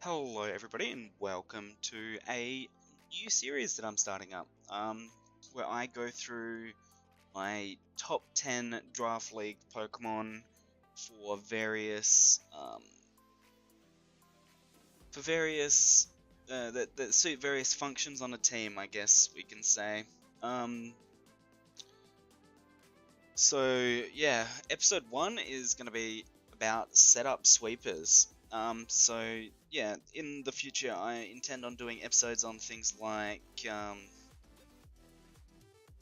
Hello everybody and welcome to a new series that I'm starting up, where I go through my top 10 Draft League Pokemon for various that suit various functions on a team, I guess we can say. Um, so yeah, episode 1 is going to be about setup sweepers. So yeah, in the future I intend on doing episodes on things like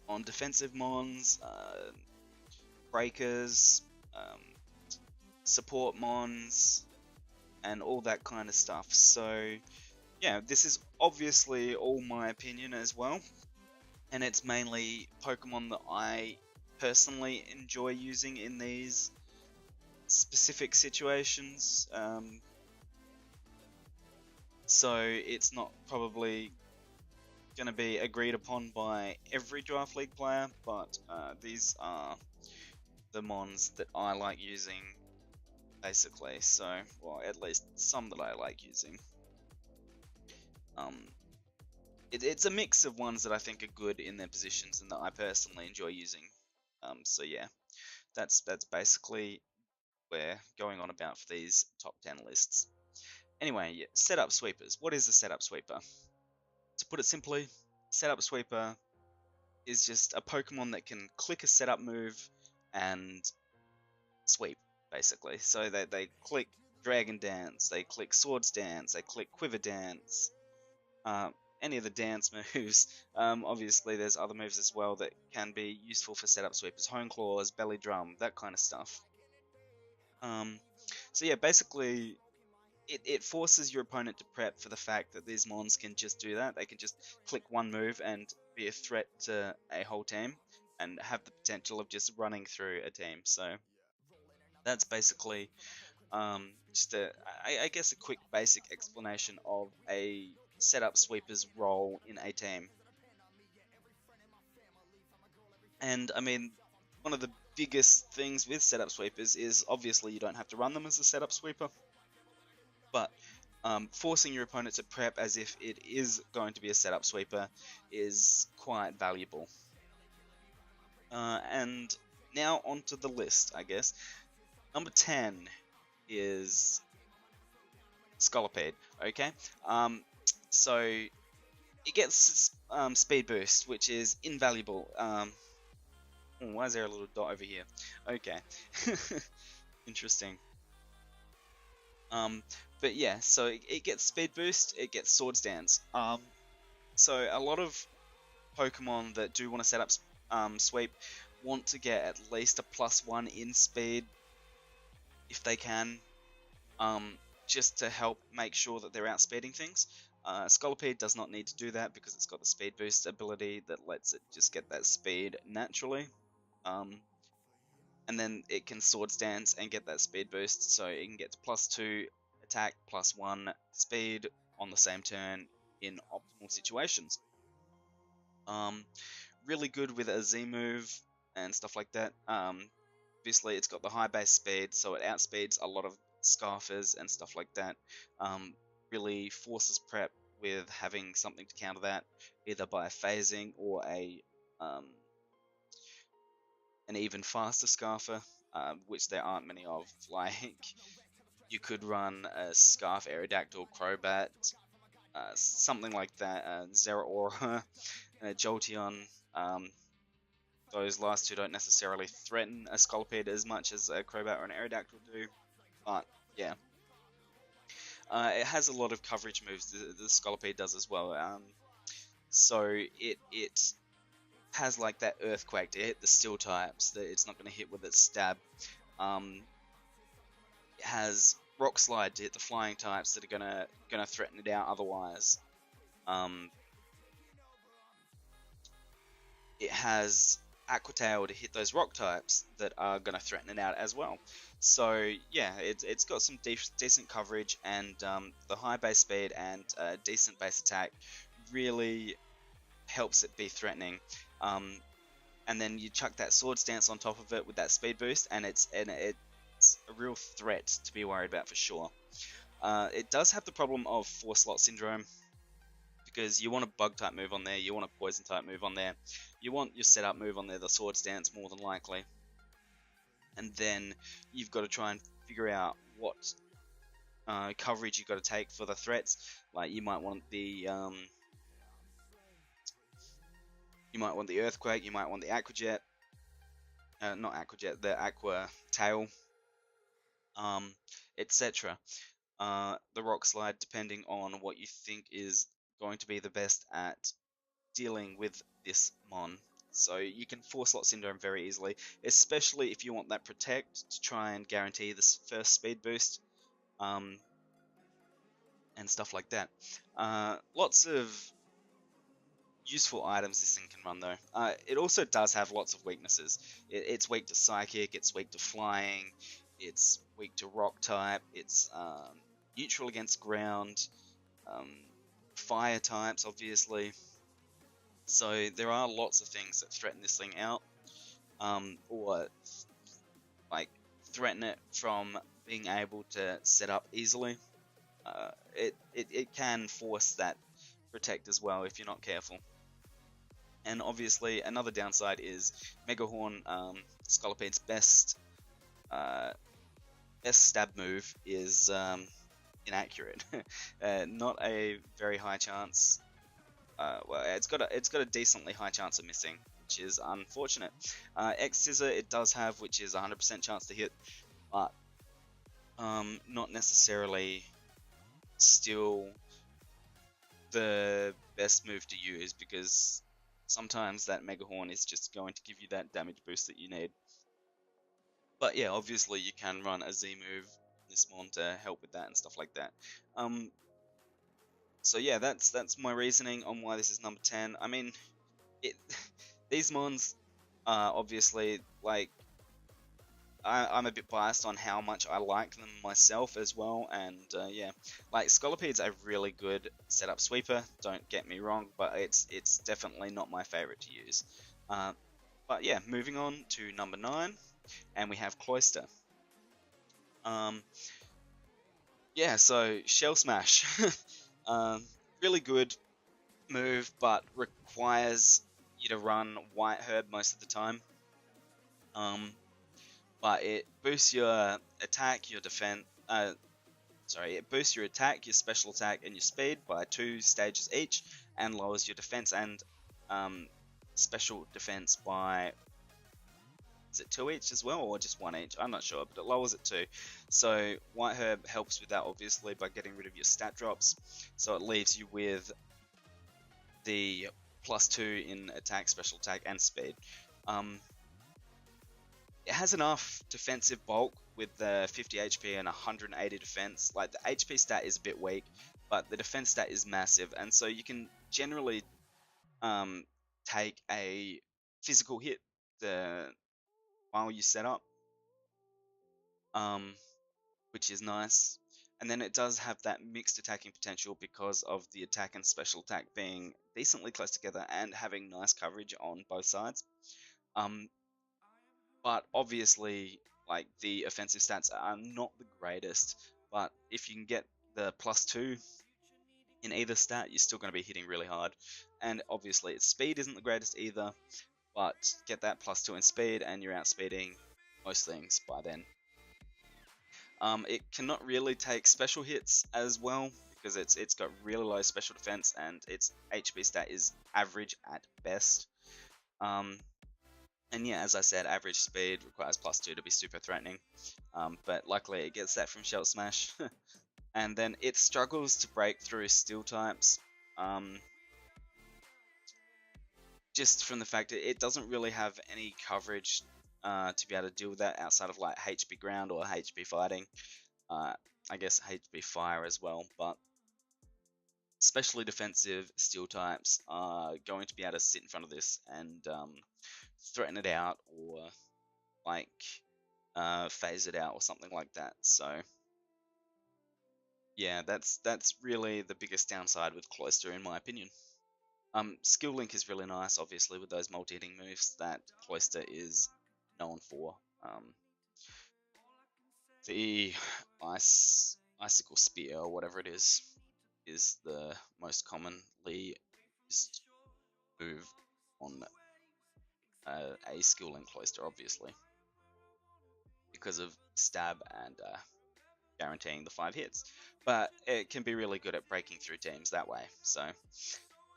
on defensive mons, breakers, um, support mons, and all that kind of stuff. So yeah, this is obviously all my opinion as well, and it's mainly Pokemon that I personally enjoy using in these specific situations. So it's not probably going to be agreed upon by every Draft League player, but these are the mons that I like using, basically. So, well, at least some that I like using. It's a mix of ones that I think are good in their positions and that I personally enjoy using. So yeah, that's basically where going on about for these top 10 lists. Anyway, yeah, setup sweepers. What is a setup sweeper? To put it simply, setup sweeper is just a Pokemon that can click a setup move and sweep, basically. So they click Dragon Dance, they click Swords Dance, they click Quiver Dance, any of the dance moves. Obviously, there's other moves as well that can be useful for setup sweepers. Hone Claws, Belly Drum, that kind of stuff. Um, so yeah, basically, it forces your opponent to prep for the fact that these mons can just do that. They can just click one move and be a threat to a whole team and have the potential of just running through a team. So that's basically just I guess a quick basic explanation of a setup sweeper's role in a team. And I mean, one of the biggest things with setup sweepers is obviously you don't have to run them as a setup sweeper, but forcing your opponent to prep as if it is going to be a setup sweeper is quite valuable. And now onto the list, I guess. Number 10 is Scolipede, okay? So it gets speed boost, which is invaluable. Why is there a little dot over here? Okay. Interesting. But yeah, so it gets speed boost, it gets Swords Dance. So a lot of Pokemon that do want to set up sweep want to get at least a +1 in speed if they can, just to help make sure that they're outspeeding things. Scolipede does not need to do that because it's got the speed boost ability that lets it just get that speed naturally. And then it can Swords Dance and get that speed boost, so it can get to +2 attack, +1 speed on the same turn in optimal situations. Really good with a Z move and stuff like that. Obviously, it's got the high base speed, so it outspeeds a lot of Scarfers and stuff like that. Really forces prep with having something to counter that, either by phasing or an even faster Scarfer, which there aren't many of. Like, you could run a Scarf Aerodactyl Crobat, something like that, Zeraora, Jolteon. Those last two don't necessarily threaten a Scolipede as much as a Crobat or an Aerodactyl do, but yeah. It has a lot of coverage moves, the Scolipede does as well. So it has like that Earthquake to hit the Steel types that it's not going to hit with its stab. It has Rock Slide to hit the flying types that are gonna threaten it out otherwise. It has Aqua Tail to hit those rock types that are gonna threaten it out as well. So yeah, it's got some decent coverage, and the high base speed and decent base attack really helps it be threatening. And then you chuck that Swords Dance on top of it with that speed boost, and it's a real threat to be worried about for sure. It does have the problem of 4-slot syndrome, because you want a bug type move on there, you want a poison type move on there, you want your setup move on there, the Swords Dance more than likely, and then you've got to try and figure out what coverage you've got to take for the threats. Like you might want the Earthquake, you might want the Aquajet, not Aquajet, the Aqua Tail, etc. The Rock Slide, depending on what you think is going to be the best at dealing with this mon. So you can 4-slot syndrome very easily, especially if you want that protect to try and guarantee this first speed boost, and stuff like that. Lots of useful items this thing can run though. It also does have lots of weaknesses. It's weak to Psychic, it's weak to Flying, it's weak to Rock type, it's neutral against Ground, Fire types obviously. So there are lots of things that threaten this thing out, or like threaten it from being able to set up easily. It can force that protect as well if you're not careful. And obviously another downside is Megahorn, Scolipede's best stab move is inaccurate. Not a very high chance. Well, it's got a decently high chance of missing, which is unfortunate. X Scissor it does have, which is 100% chance to hit, but not necessarily still the best move to use, because sometimes that Megahorn is just going to give you that damage boost that you need. But yeah, obviously you can run a Z move this mon to help with that and stuff like that. So yeah, that's my reasoning on why this is number 10. I mean, these mons obviously, like, I'm a bit biased on how much I like them myself as well, and yeah, like Scolipede's a really good setup sweeper, don't get me wrong, but it's definitely not my favorite to use. But yeah, moving on to number 9, and we have Cloister. Yeah, so Shell Smash, really good move, but requires you to run White Herb most of the time. But it boosts your attack, your defense. It boosts your attack, your special attack, and your speed by 2 stages each, and lowers your defense and special defense by, is it 2 each as well, or just 1 each? I'm not sure, but it lowers it 2. So White Herb helps with that obviously by getting rid of your stat drops. So it leaves you with the +2 in attack, special attack, and speed. It has enough defensive bulk with the 50 HP and 180 defense. Like, the HP stat is a bit weak, but the defense stat is massive, and so you can generally take a physical hit while you set up, which is nice. And then it does have that mixed attacking potential because of the attack and special attack being decently close together and having nice coverage on both sides. But obviously, like, the offensive stats are not the greatest, but if you can get the +2 in either stat, you're still going to be hitting really hard. And obviously its speed isn't the greatest either, but get that +2 in speed and you're outspeeding most things by then. It cannot really take special hits as well, because it's got really low special defense and its HP stat is average at best. And yeah, as I said, average speed requires +2 to be super threatening, but luckily it gets that from Shell Smash. And then it struggles to break through steel types, just from the fact that it doesn't really have any coverage to be able to deal with that outside of like HP ground or HP fighting. I guess HP fire as well, but especially defensive steel types are going to be able to sit in front of this and threaten it out, or like phase it out or something like that. So yeah, that's really the biggest downside with Cloister in my opinion. Skill Link is really nice, obviously, with those multi-hitting moves that Cloister is known for. The Ice Icicle Spear or whatever it is the most commonly used move on a skill in Cloister, obviously, because of stab and guaranteeing the 5 hits. But it can be really good at breaking through teams that way, so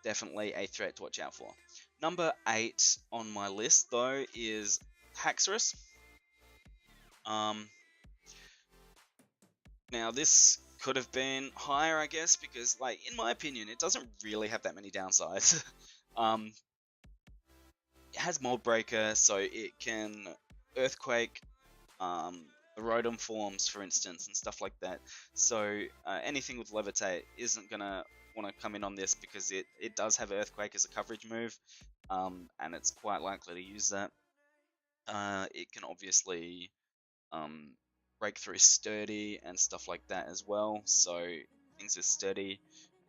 definitely a threat to watch out for. Number 8 on my list, though, is Haxorus. Now, this could have been higher, I guess, because, like, in my opinion, it doesn't really have that many downsides. It has Mold Breaker, so it can Earthquake, the Rotom forms, for instance, and stuff like that. So anything with Levitate isn't going to want to come in on this because it does have Earthquake as a coverage move, and it's quite likely to use that. It can obviously break through Sturdy and stuff like that as well, so things with Sturdy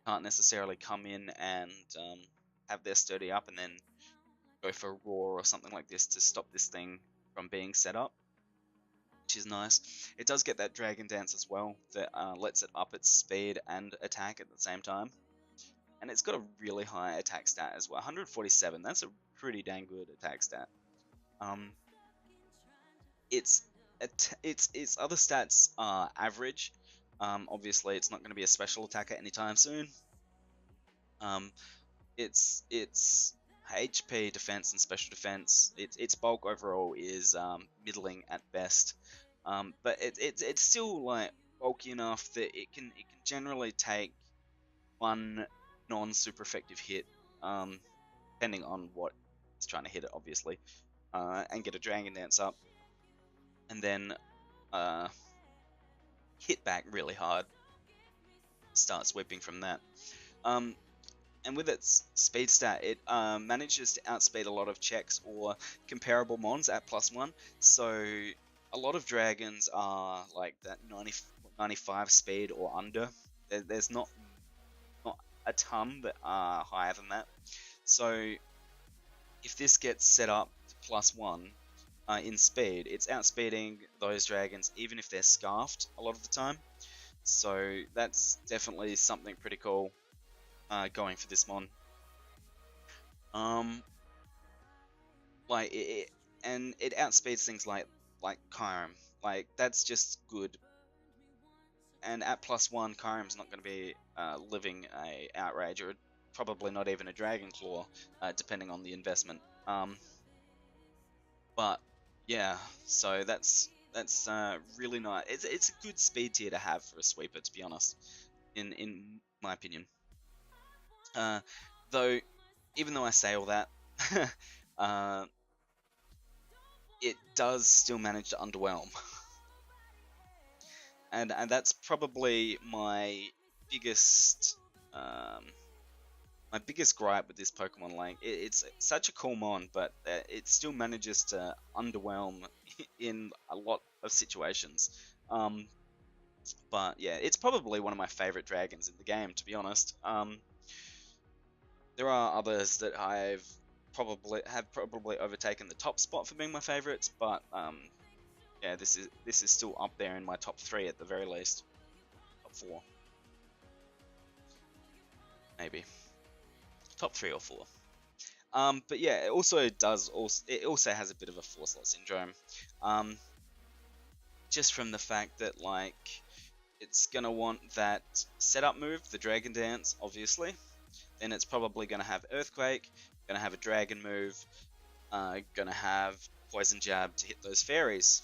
can't necessarily come in and have their Sturdy up and then go for Roar or something like this to stop this thing from being set up, which is nice. It does get that Dragon Dance as well that lets it up its speed and attack at the same time. And it's got a really high attack stat as well, 147. That's a pretty dang good attack stat. Its other stats are average. Obviously, it's not going to be a special attacker anytime soon. Its HP, defense, and special defense. Its bulk overall is middling at best, but it's still like bulky enough that it can generally take one non-super effective hit, depending on what it's trying to hit it, obviously, and get a Dragon Dance up, and then hit back really hard. Start sweeping from that. And with its speed stat, it manages to outspeed a lot of checks or comparable mons at +1. So a lot of dragons are like that 95 speed or under. There's not a ton that are higher than that. So if this gets set up to +1 in speed, it's outspeeding those dragons even if they're scarfed a lot of the time. So that's definitely something pretty cool. Going for this mon. And it outspeeds things like Kyurem. Like, that's just good. And at +1, Kyurem's not going to be living a Outrage, or probably not even a Dragon Claw, depending on the investment. But yeah, so that's really nice. It's a good speed tier to have for a sweeper, to be honest, in my opinion. Though, even though I say all that, it does still manage to underwhelm. and that's probably my biggest gripe with this Pokemon Link. It's such a cool mon, but it still manages to underwhelm in a lot of situations. But yeah, it's probably one of my favorite dragons in the game, to be honest. There are others that have probably overtaken the top spot for being my favorites, but yeah, this is still up there in my top 3 at the very least, top 4, maybe top 3 or 4. But yeah, it also has a bit of a 4-slot syndrome, just from the fact that, like, it's gonna want that setup move, the Dragon Dance, obviously. Then it's probably going to have Earthquake, going to have a Dragon move, going to have Poison Jab to hit those fairies.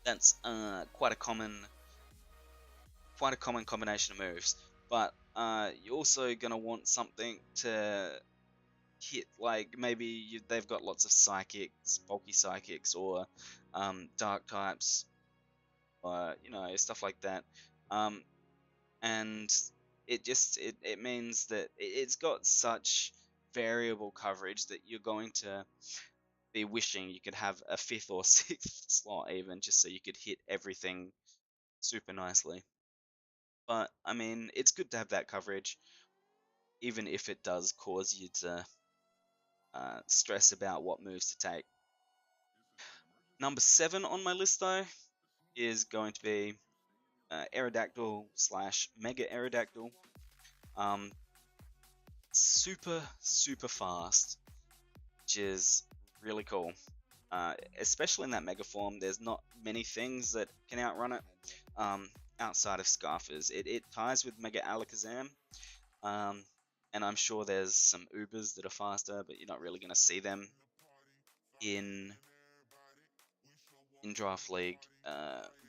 That's quite a common combination of moves. But you're also going to want something to hit, like maybe they've got lots of Psychics, bulky Psychics, or Dark types, or stuff like that. And it means that it's got such variable coverage that you're going to be wishing you could have a 5th or 6th slot even, just so you could hit everything super nicely. But I mean, it's good to have that coverage, even if it does cause you to stress about what moves to take. Number 7 on my list, though, is going to be Aerodactyl slash Mega Aerodactyl. Super fast, which is really cool. Especially in that Mega form, there's not many things that can outrun it outside of Scarfers. It ties with Mega Alakazam, and I'm sure there's some Ubers that are faster, but you're not really going to see them in Draft League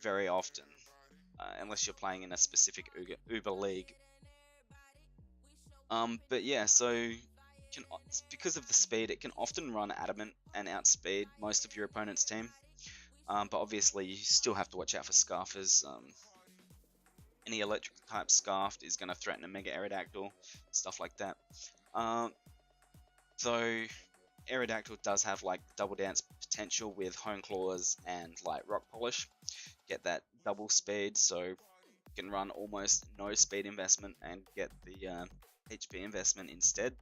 very often, unless you're playing in a specific Uber league. But yeah, so because of the speed, it can often run adamant and outspeed most of your opponent's team. But obviously, you still have to watch out for Scarfers. Any electric type Scarfed is going to threaten a Mega Aerodactyl, stuff like that. Though Aerodactyl does have like double dance potential with Hone Claws and like Rock Polish. Get that double speed, so you can run almost no speed investment and get the HP investment instead.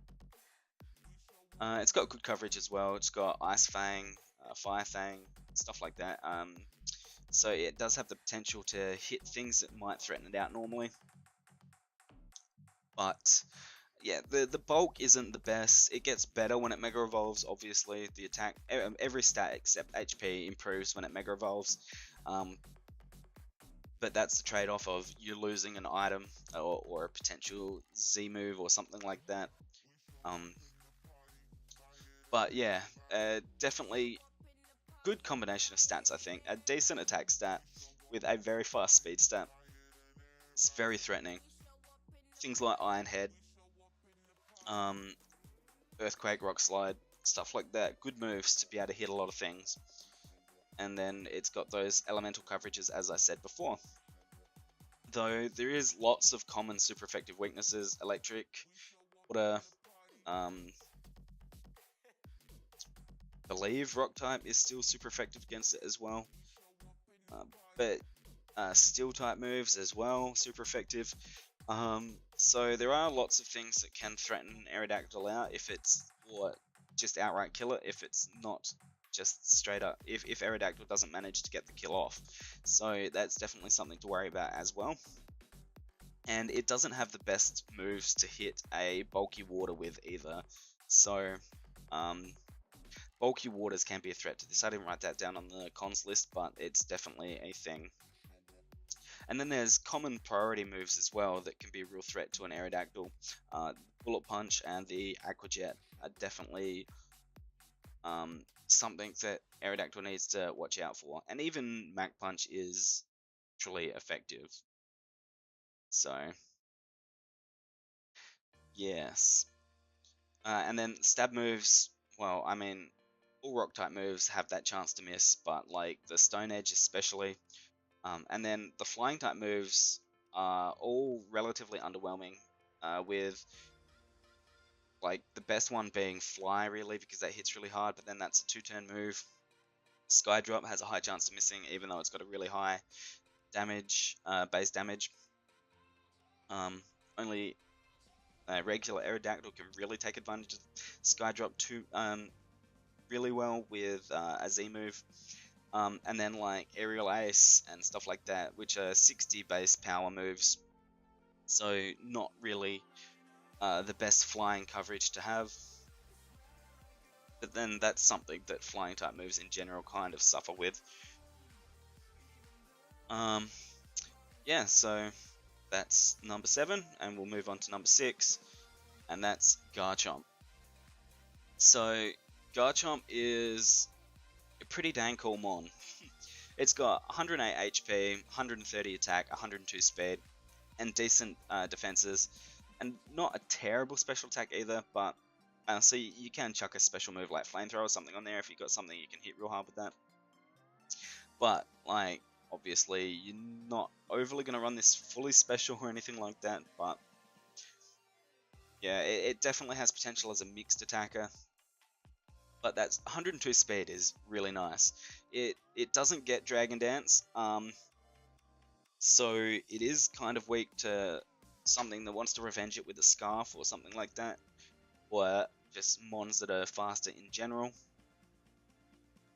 It's got good coverage as well. It's got Ice Fang, Fire Fang, stuff like that. So it does have the potential to hit things that might threaten it out normally. But yeah, the bulk isn't the best. It gets better when it Mega Evolves, obviously. The attack, every stat except HP improves when it Mega Evolves. But that's the trade-off of you losing an item or a potential Z move or something like that. But yeah, definitely good combination of stats, I think. A decent attack stat with a very fast speed stat. It's very threatening. Things like Iron Head, Earthquake, Rock Slide, stuff like that. Good moves to be able to hit a lot of things. And then it's got those elemental coverages, as I said before. Though there is lots of common super effective weaknesses. Electric, Water, believe Rock type is still super effective against it as well. But Steel type moves as well, super effective. So there are lots of things that can threaten Aerodactyl out if it's, or just outright kill it if it's not just straight up, if Aerodactyl doesn't manage to get the kill off. So that's definitely something to worry about as well. And it doesn't have the best moves to hit a bulky water with either. So bulky waters can be a threat to this. I didn't write that down on the cons list, but it's definitely a thing. And then there's common priority moves as well that can be a real threat to an Aerodactyl. Bullet Punch and the Aqua Jet are definitely something that Aerodactyl needs to watch out for. And even Mach Punch is truly effective. So, yes. And then stab moves, well, I mean, all rock type moves have that chance to miss, but like the Stone Edge especially. And then the flying type moves are all relatively underwhelming, with like the best one being Fly really, because that hits really hard, but then that's a 2-turn move. Sky Drop has a high chance of missing, even though it's got a really high damage, base damage. Only regular Aerodactyl can really take advantage of Sky Drop really well with a Z move. And then like Aerial Ace and stuff like that, which are 60 base power moves. So not really the best flying coverage to have. But then that's something that flying type moves in general kind of suffer with. Yeah, so that's number 7, and we'll move on to number 6, and that's Garchomp. So Garchomp is a pretty dang cool mon. It's got 108 HP, 130 attack, 102 speed, and decent defenses, and not a terrible special attack either, but so you can chuck a special move like Flamethrower or something on there if you've got something you can hit real hard with that. But, like, obviously, you're not overly going to run this fully special or anything like that, but yeah, it definitely has potential as a mixed attacker. But that's 102 speed is really nice. It doesn't get Dragon Dance, so it is kind of weak to something that wants to revenge it with a Scarf or something like that, or just mons that are faster in general.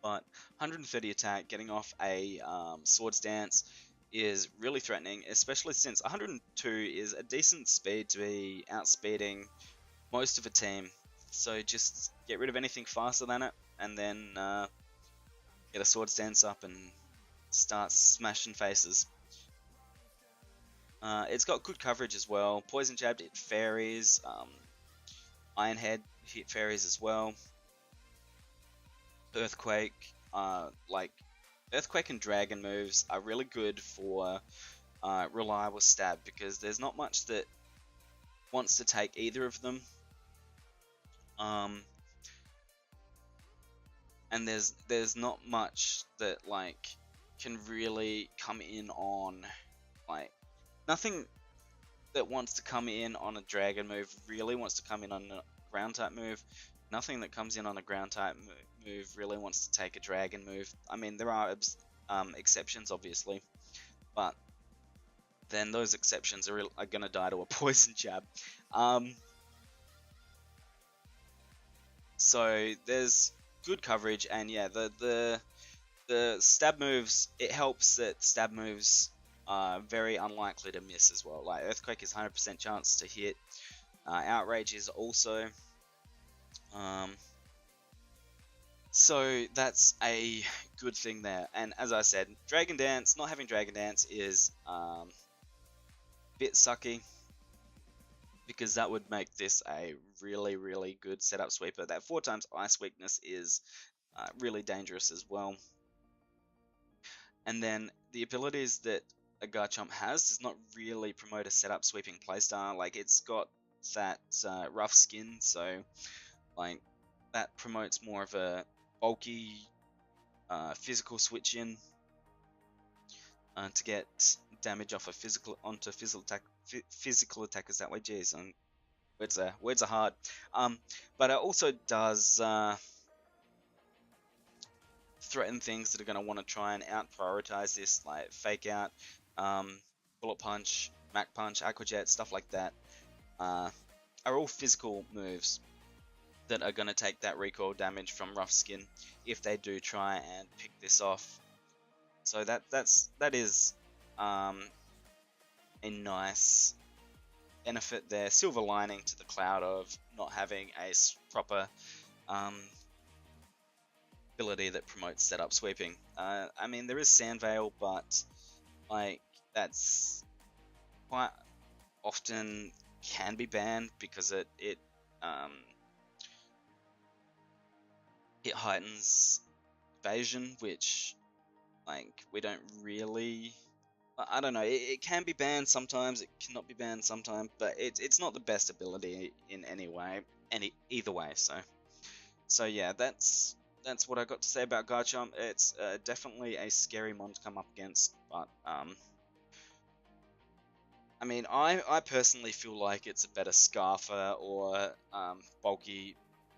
But 130 attack, getting off a Swords Dance, is really threatening, especially since 102 is a decent speed to be outspeeding most of a team. So just get rid of anything faster than it, and then get a Swords Dance up and start smashing faces. It's got good coverage as well. Poison Jab hit fairies. Iron Head hit fairies as well. Earthquake, like Earthquake and Dragon moves are really good for reliable stab, because there's not much that wants to take either of them. And there's not much that like can really come in on, like, nothing that wants to come in on a dragon move really wants to come in on a ground type move. Nothing that comes in on a ground type move really wants to take a dragon move. I mean, there are exceptions, obviously, but then those exceptions are going to die to a poison jab. So there's good coverage, and yeah, the stab moves, it helps that stab moves are very unlikely to miss as well. Like Earthquake is 100% chance to hit. Outrage is also. So that's a good thing there. And as I said, Dragon Dance, not having Dragon Dance is a bit sucky, because that would make this a really, really good setup sweeper. That 4 times Ice Weakness is really dangerous as well. And then the abilities that a Garchomp has does not really promote a setup sweeping playstyle. Like, it's got that rough skin, so like that promotes more of a bulky physical switch in to get damage off a physical onto physical attackers that way. Jeez, words are hard. But it also does threaten things that are going to want to try and out prioritize this, like Fake Out, Bullet Punch, Mac Punch, Aqua Jet, stuff like that. Are all physical moves that are going to take that recoil damage from rough skin if they do try and pick this off. So that is a nice benefit there, silver lining to the cloud of not having a proper ability that promotes setup sweeping. I mean, there is Sand Veil, but like that's quite often can be banned because it heightens evasion, which like we don't really. I don't know. It can be banned sometimes. It cannot be banned sometimes, but it's not the best ability in any way, either way. So yeah, that's what I got to say about Garchomp. It's definitely a scary mon to come up against, but I mean, I personally feel like it's a better Scarfer or bulky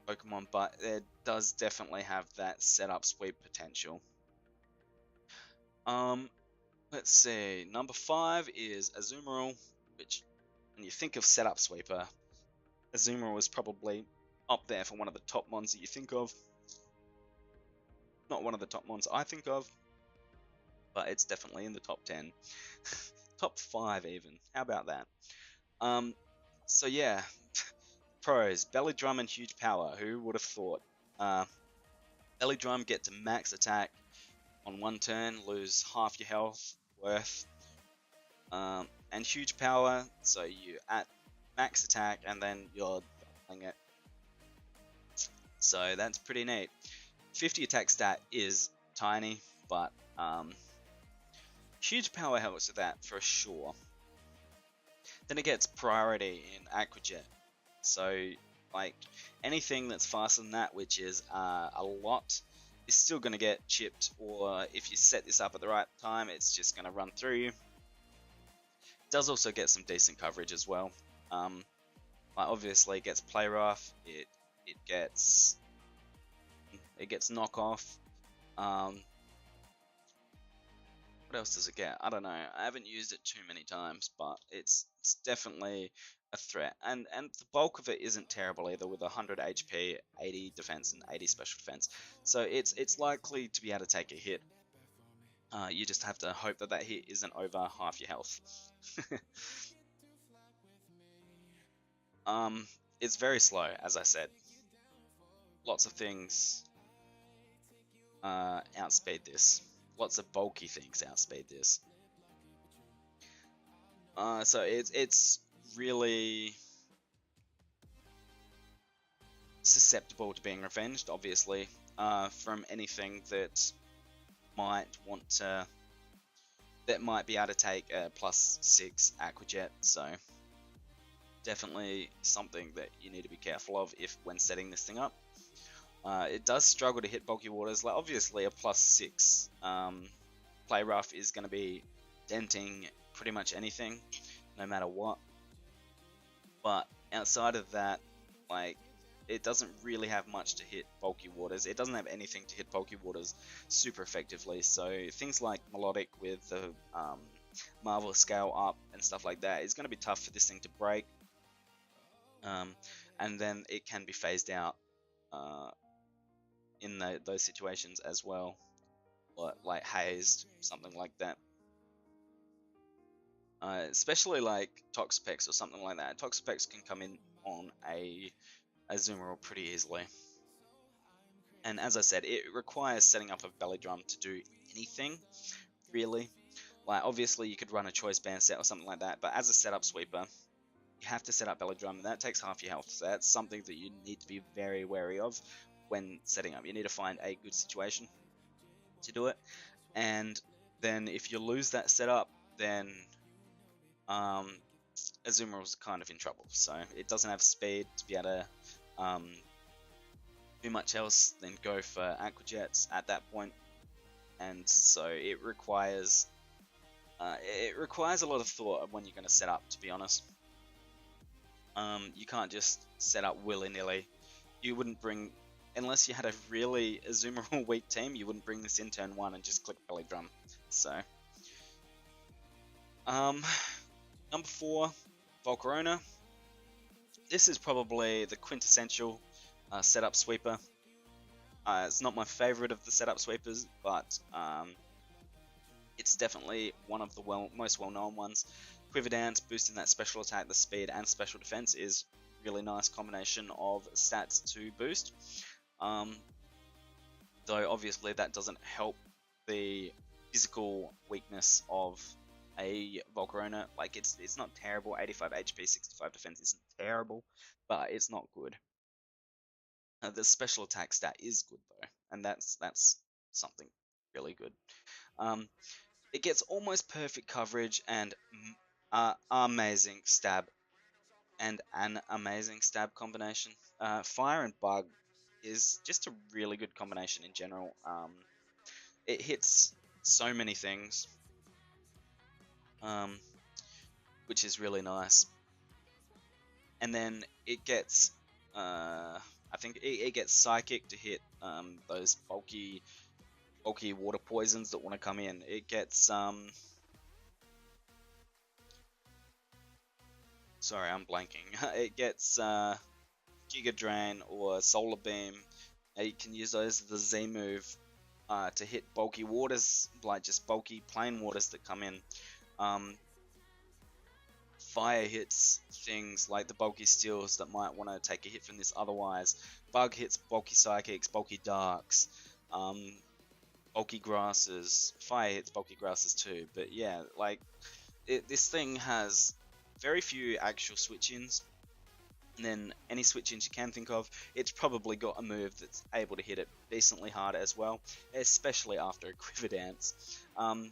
Pokemon, but it does definitely have that setup sweep potential. Let's see. Number 5 is Azumarill, which, when you think of setup sweeper, Azumarill is probably up there for one of the top mons that you think of. Not one of the top mons I think of, but it's definitely in the top 10. Top 5 even. How about that? So yeah, pros, Belly Drum and Huge Power. Who would have thought? Belly Drum, get to max attack on one turn, lose half your health worth. And Huge Power, so you at max attack and then you're doubling it. So that's pretty neat. 50 attack stat is tiny, but Huge Power helps with that for sure. Then it gets priority in Aqua Jet. So like anything that's faster than that, which is a lot, is still going to get chipped, or if you set this up at the right time, it's just going to run through you. It does also get some decent coverage as well. Obviously it gets play rough, it gets knockoff. What else does it get? I don't know. I haven't used it too many times, but it's definitely a threat. And the bulk of it isn't terrible either, with 100 HP, 80 defense, and 80 special defense. So it's likely to be able to take a hit. You just have to hope that that hit isn't over half your health. It's very slow, as I said. Lots of things outspeed this. Lots of bulky things outspeed this. So it's really susceptible to being revenged, obviously, from anything that might want to, that might be able to take a +6 Aquajet. So definitely something that you need to be careful of if when setting this thing up. It does struggle to hit bulky waters. Like obviously a +6 play rough is going to be denting pretty much anything, no matter what. But outside of that, like, it doesn't really have much to hit bulky waters. It doesn't have anything to hit bulky waters super effectively. So things like Melodic with the Marvel scale up and stuff like that is going to be tough for this thing to break. And then it can be phased out in those situations as well, or like hazed, something like that. Especially like Toxapex or something like that. Toxapex can come in on a Azumarill pretty easily. And as I said, it requires setting up a belly drum to do anything, really. Like obviously you could run a choice band set or something like that, but as a setup sweeper, you have to set up belly drum, and that takes half your health. So that's something that you need to be very wary of when setting up. You need to find a good situation to do it, and then if you lose that setup, then Azumarill's kind of in trouble. So it doesn't have speed to be able to do much else than go for Aquajets at that point, and so it requires a lot of thought of when you're going to set up, to be honest. You can't just set up willy-nilly. You wouldn't bring, unless you had a really Azumarill weak team, you wouldn't bring this in turn 1 and just click belly drum. So number 4, Volcarona. This is probably the quintessential setup sweeper. It's not my favorite of the setup sweepers, but it's definitely one of the most well-known ones. Quiver Dance, boosting that special attack, the speed, and special defense is really nice combination of stats to boost. Though obviously that doesn't help the physical weakness of a Volcarona. Like it's not terrible. 85 HP, 65 defense isn't terrible, but it's not good. The special attack stat is good though, and that's something really good. It gets almost perfect coverage and amazing stab, and an amazing stab combination. Fire and Bug is just a really good combination in general. It hits so many things, which is really nice. And then it gets, I think it gets Psychic to hit those bulky water poisons that want to come in. It gets sorry, I'm blanking. It gets Giga Drain or Solar Beam. You can use those as the Z move to hit bulky waters, like just bulky plain waters that come in. Fire hits things like the bulky steels that might want to take a hit from this otherwise. Bug hits bulky psychics, bulky darks, bulky grasses. Fire hits bulky grasses too. But yeah, like this thing has very few actual switch-ins, and then any switch-ins you can think of, it's probably got a move that's able to hit it decently hard as well, especially after a Quiver Dance. And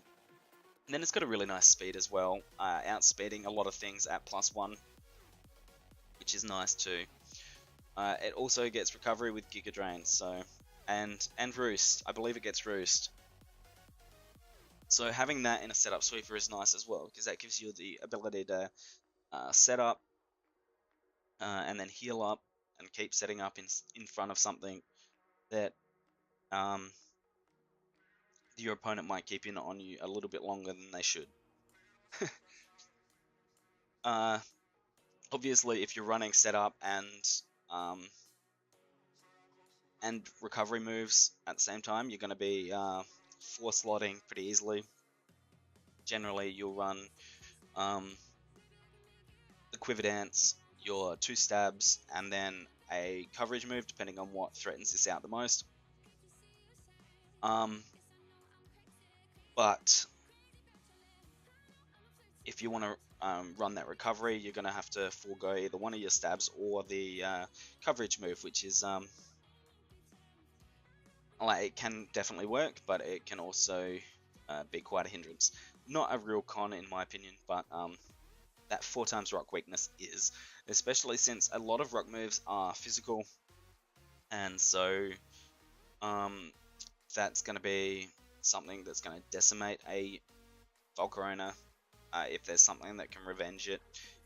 then it's got a really nice speed as well, outspeeding a lot of things at +1, which is nice too. It also gets recovery with Giga Drain, so and Roost. I believe it gets Roost. So having that in a setup sweeper is nice as well, because that gives you the ability to set up and then heal up and keep setting up in front of something that your opponent might keep in on you a little bit longer than they should. Obviously, if you're running setup and recovery moves at the same time, you're going to be 4 slotting pretty easily. Generally, you'll run the Quiver Dance, your 2 stabs, and then a coverage move, depending on what threatens this out the most. But if you want to run that recovery, you're going to have to forego either one of your stabs or the coverage move, which is like, it can definitely work, but it can also be quite a hindrance. Not a real con in my opinion, but that 4 times rock weakness is, especially since a lot of rock moves are physical, and so that's going to be something that's going to decimate a Volcarona if there's something that can revenge it,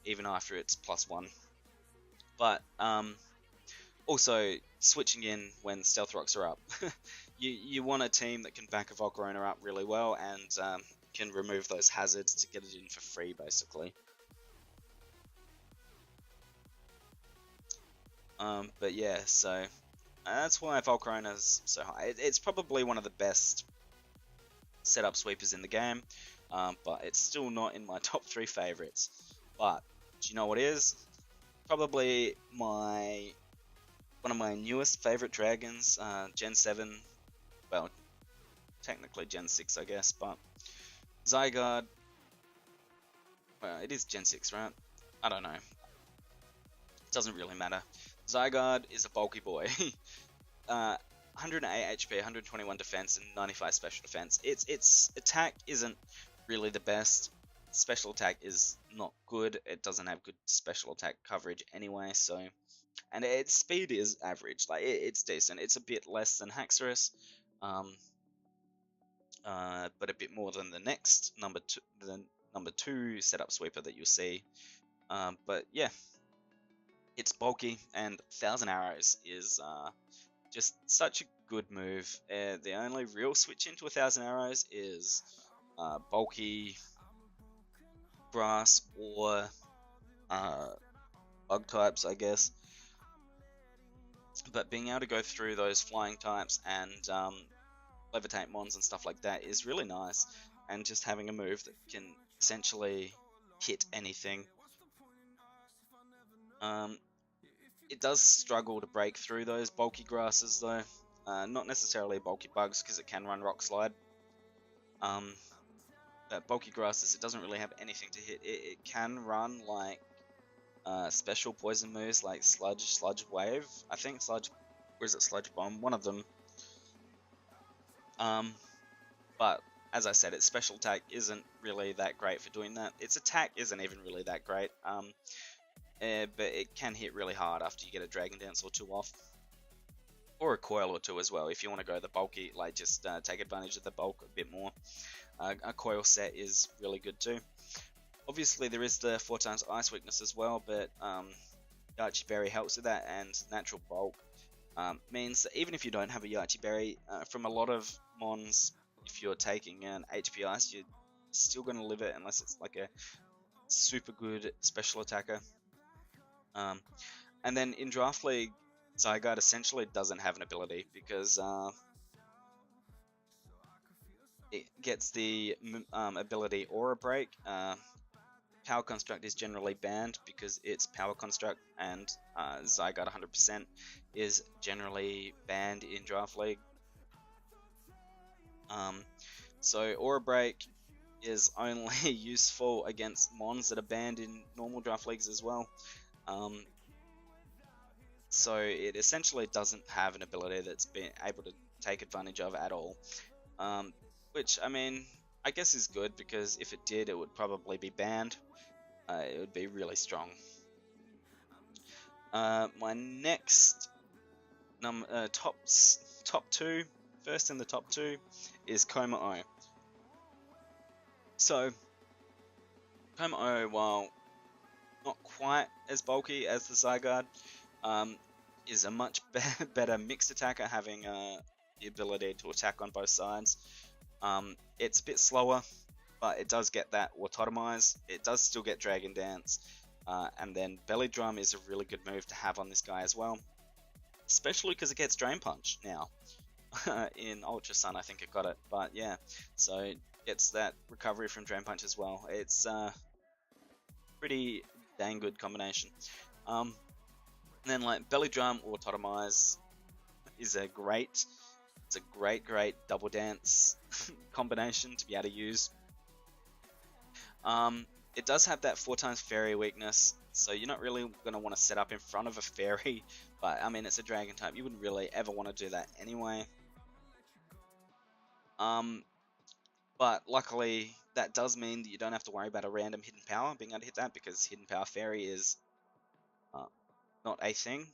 even after it's +1. But also, switching in when Stealth Rocks are up. you want a team that can back a Volcarona up really well and can remove those hazards to get it in for free, basically. But yeah, so that's why Volcarona's so high. It's probably one of the best setup sweepers in the game, but it's still not in my top 3 favorites. But do you know what is? Probably one of my newest favorite dragons, Gen 7, well, technically Gen 6 I guess, but Zygarde, well, it is Gen 6, right? I don't know. It doesn't really matter. Zygarde is a bulky boy. 108 HP, 121 defense, and 95 special defense. Its attack isn't really the best. Special attack is not good. It doesn't have good special attack coverage anyway, so... And its speed is average. Like, it's decent. It's a bit less than Haxorus, but a bit more than the next number 2 setup sweeper that you'll see. But yeah, it's bulky, and 1000 Arrows is just such a good move. The only real switch into 1000 Arrows is bulky grass or bug types, I guess. But being able to go through those flying types and levitate mons and stuff like that is really nice. And just having a move that can essentially hit anything. It does struggle to break through those bulky grasses though. Not necessarily bulky bugs, because it can run Rock Slide. But bulky grasses, it doesn't really have anything to hit. It can run like special poison moves like Sludge Wave, I think, Sludge, or is it Sludge Bomb? One of them. But as I said, its special attack isn't really that great for doing that. Its attack isn't even really that great. But it can hit really hard after you get a Dragon Dance or 2 off. Or a Coil or 2 as well, if you want to go the bulky, like just take advantage of the bulk a bit more. A Coil set is really good too. Obviously there is the 4 times Ice weakness as well, but Yachi Berry helps with that, and Natural Bulk means that even if you don't have a Yachi Berry, from a lot of mons, if you're taking an HP Ice, you're still going to live it unless it's like a super good special attacker. And then in Draft League, Zygarde essentially doesn't have an ability, because it gets the ability Aura Break. Power Construct is generally banned because it's Power Construct, and Zygarde 100% is generally banned in Draft League. So Aura Break is only useful against mons that are banned in normal Draft Leagues as well. So it essentially doesn't have an ability that's been able to take advantage of at all. Which, I mean, I guess is good, because if it did, it would probably be banned. It would be really strong. My next top 2, first in the top 2, is Coma-O. So, Coma-O, while not quite as bulky as the Zygarde, is a much better mixed attacker, having the ability to attack on both sides. It's a bit slower, but it does get that Autotomize. It does still get Dragon Dance, and then Belly Drum is a really good move to have on this guy as well, especially because it gets Drain Punch now. in Ultra Sun, I think it got it. But yeah, so it gets that recovery from Drain Punch as well. It's pretty dang good combination. And then like Belly Drum or Totemize is a great, it's a great double dance combination to be able to use. It does have that 4x fairy weakness, so you're not really going to want to set up in front of a fairy, but I mean, it's a dragon type, you wouldn't really ever want to do that anyway. But luckily, that does mean that you don't have to worry about a random hidden power being able to hit that, because hidden power fairy is not a thing.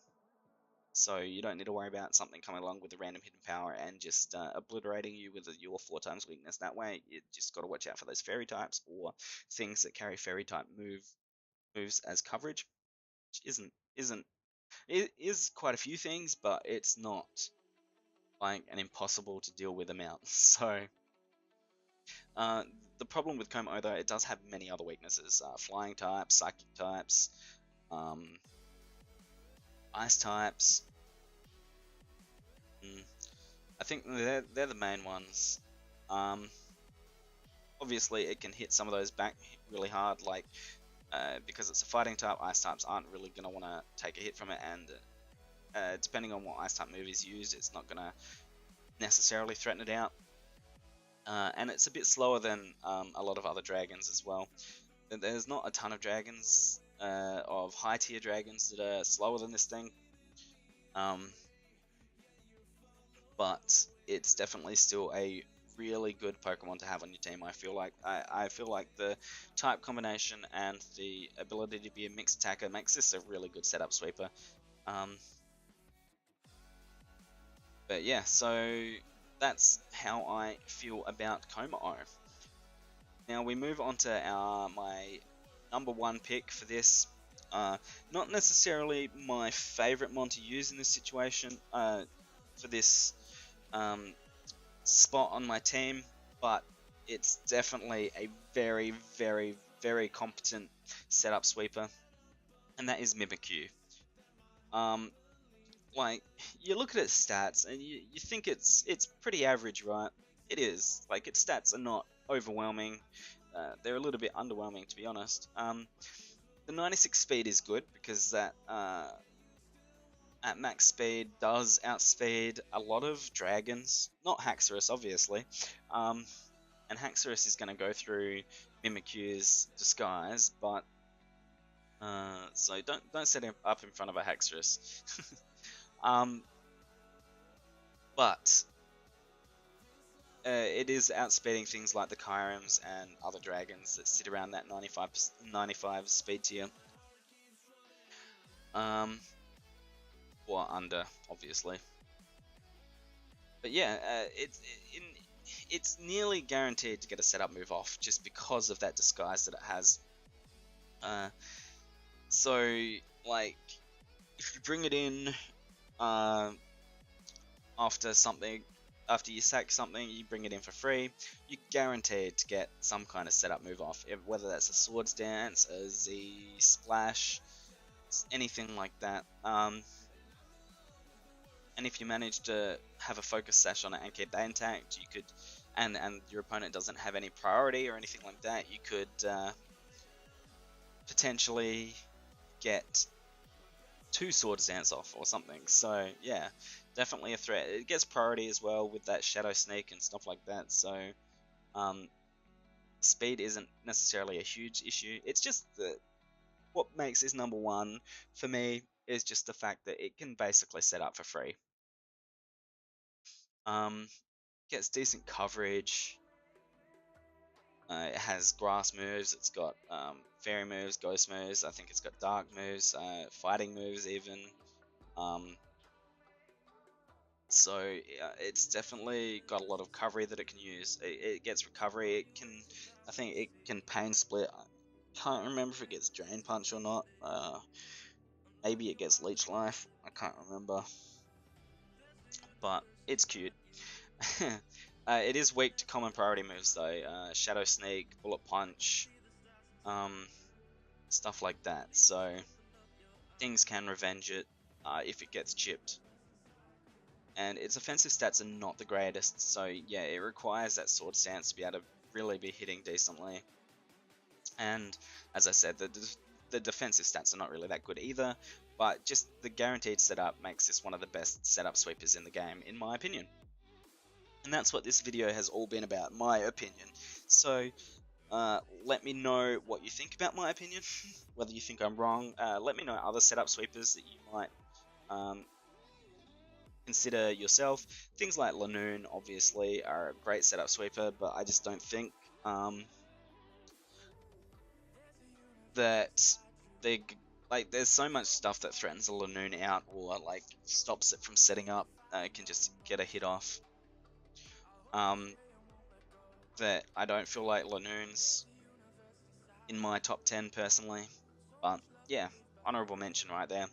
So you don't need to worry about something coming along with a random hidden power and just obliterating you with your 4x weakness. That way, you just got to watch out for those fairy types or things that carry fairy type moves as coverage, which it is quite a few things, but it's not like an impossible to deal with amount. So the problem with Como, though, it does have many other weaknesses: flying types, psychic types, ice types. I think they're the main ones. Obviously, it can hit some of those back really hard, like because it's a fighting type, ice types aren't really going to want to take a hit from it, and depending on what ice type move is used, it's not going to necessarily threaten it out. And it's a bit slower than a lot of other dragons as well. There's not a ton of dragons, of high tier dragons that are slower than this thing. But it's definitely still a really good Pokemon to have on your team. I feel like the type combination and the ability to be a mixed attacker makes this a really good setup sweeper. But yeah, so that's how I feel about Como. Now we move on to my number one pick for this. Not necessarily my favorite mon to use in this situation, for this spot on my team, but it's definitely a very competent setup sweeper, and that is Mimikyu. Like, you look at its stats and you think it's pretty average, right? It is. Like, its stats are not overwhelming. They're a little bit underwhelming, to be honest. The 96 speed is good because that at max speed does outspeed a lot of dragons. Not Haxorus, obviously. And Haxorus is going to go through Mimikyu's disguise, but so don't set him up in front of a Haxorus. But it is outspeeding things like the Kyrems and other dragons that sit around that 95 speed tier. Or under, obviously. But yeah, it's nearly guaranteed to get a setup move off just because of that disguise that it has. So, like, if you bring it in after you sack something, you bring it in for free, you're guaranteed to get some kind of setup move off, whether that's a Swords Dance, a Z Splash, anything like that. And if you manage to have a Focus Sash on it and keep that intact, you could, and your opponent doesn't have any priority or anything like that, you could potentially get 2 Swords Dance off or something. So yeah, definitely a threat. It gets priority as well with that Shadow Sneak and stuff like that. So speed isn't necessarily a huge issue. It's just that what makes this number one for me is just the fact that it can basically set up for free. Gets decent coverage. It has grass moves, it's got fairy moves, ghost moves, I think it's got dark moves, fighting moves even. So it's definitely got a lot of recovery that it can use. It gets recovery, I think it can pain split. I can't remember if it gets drain punch or not. Maybe it gets leech life, I can't remember. But it's cute. It is weak to common priority moves though, Shadow Sneak, Bullet Punch, stuff like that. So things can revenge it if it gets chipped. and its offensive stats are not the greatest. So yeah, it requires that sword stance to be able to really be hitting decently. And as I said, the defensive stats are not really that good either, but just the guaranteed setup makes this one of the best setup sweepers in the game, in my opinion. And that's what this video has all been about, my opinion. So let me know what you think about my opinion, whether you think I'm wrong. Let me know other setup sweepers that you might consider yourself. Things like Lanoon, obviously, are a great setup sweeper, but I just don't think that they there's so much stuff that threatens a Lanoon out or like stops it from setting up. It can just get a hit off. That I don't feel like Lanoon's in my top 10 personally, but yeah, honorable mention right there.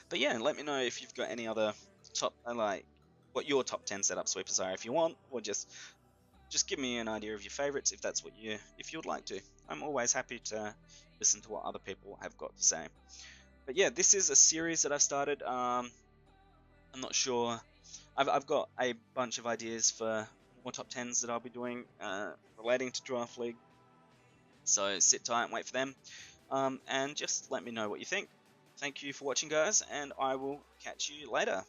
But yeah, let me know if you've got any other top like what your top 10 setup sweepers are if you want, or just give me an idea of your favorites if that's what if you'd like to. I'm always happy to listen to what other people have got to say. But yeah, this is a series that I've started. I'm not sure. I've got a bunch of ideas for more top 10s that I'll be doing relating to Draft League. So sit tight and wait for them. And just let me know what you think. Thank you for watching, guys, and I will catch you later.